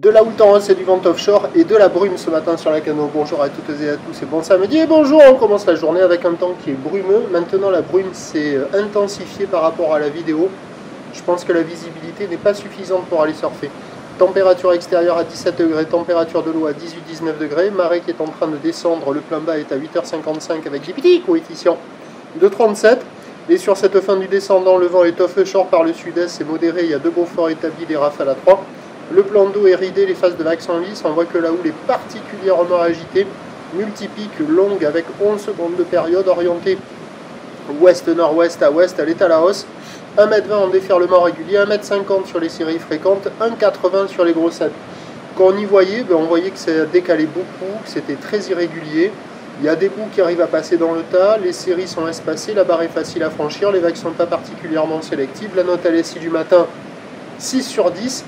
de la Outance et du vent offshore et de la brume ce matin sur la Cano. Bonjour à toutes et à tous et bon samedi et bonjour. On commence la journée avec un temps qui est brumeux. Maintenant la brume s'est intensifiée par rapport à la vidéo. Je pense que la visibilité n'est pas suffisante pour aller surfer. Température extérieure à 17 degrés, température de l'eau à 18-19 degrés. Marée qui est en train de descendre, le plein bas est à 8h55 avec des petits coefficients de 37. Et sur cette fin du descendant, le vent est offshore par le sud-est, c'est modéré, il y a 2 Beaufort établis, des rafales à 3. Le plan d'eau est ridé, les phases de vagues sont lisses, on voit que la houle est particulièrement agitée, multipique, longue avec 11 secondes de période, orientée ouest-nord-ouest à ouest, elle est à la hausse. 1,20 m en déferlement régulier, 1,50 m sur les séries fréquentes, 1,80 m sur les grossettes. Quand on y voyait, on voyait que ça décalait beaucoup, que c'était très irrégulier. Il y a des bouts qui arrivent à passer dans le tas, les séries sont espacées, la barre est facile à franchir, les vagues ne sont pas particulièrement sélectives. La note à l'SI du matin, 6 sur 10.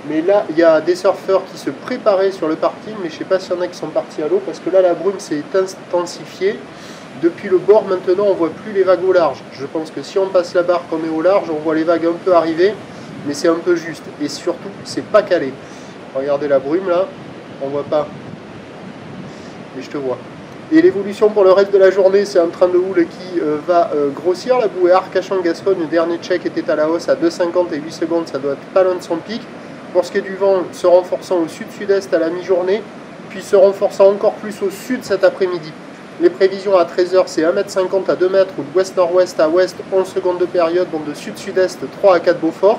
Mais là, il y a des surfeurs qui se préparaient sur le parking, mais je ne sais pas s'il y en a qui sont partis à l'eau, parce que là, la brume s'est intensifiée. Depuis le bord, maintenant, on ne voit plus les vagues au large. Je pense que si on passe la barre qu'on est au large, on voit les vagues un peu arriver, mais c'est un peu juste. Et surtout, c'est pas calé. Regardez la brume, là, on ne voit pas. Et je te vois. Et l'évolution pour le reste de la journée, c'est un train de houle qui va grossir. La bouée Arcachon-Gascogne, le dernier check était à la hausse à 2,50 et 8 secondes, ça doit être pas loin de son pic. Pour ce qui est du vent, se renforçant au sud-sud-est à la mi-journée, puis se renforçant encore plus au sud cet après-midi. Les prévisions à 13h, c'est 1,50 m à 2 m ou de ouest-nord-ouest à ouest, 11 secondes de période, donc de sud-sud-est, 3 à 4 Beaufort.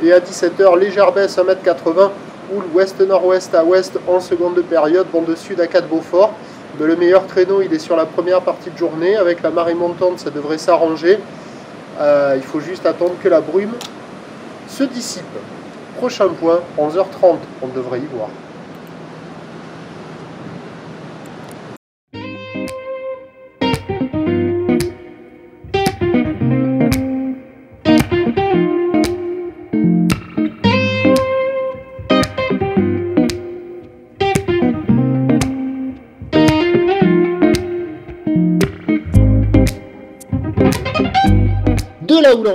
Et à 17h, légère baisse, 1,80 m, ou l'ouest-nord-ouest à ouest, 11 secondes de période, vent de sud à 4 Beaufort. Le meilleur créneau, il est sur la première partie de journée. Avec la marée montante, ça devrait s'arranger. Il faut juste attendre que la brume se dissipe. Prochain point, 11h30, on devrait y voir. De la houle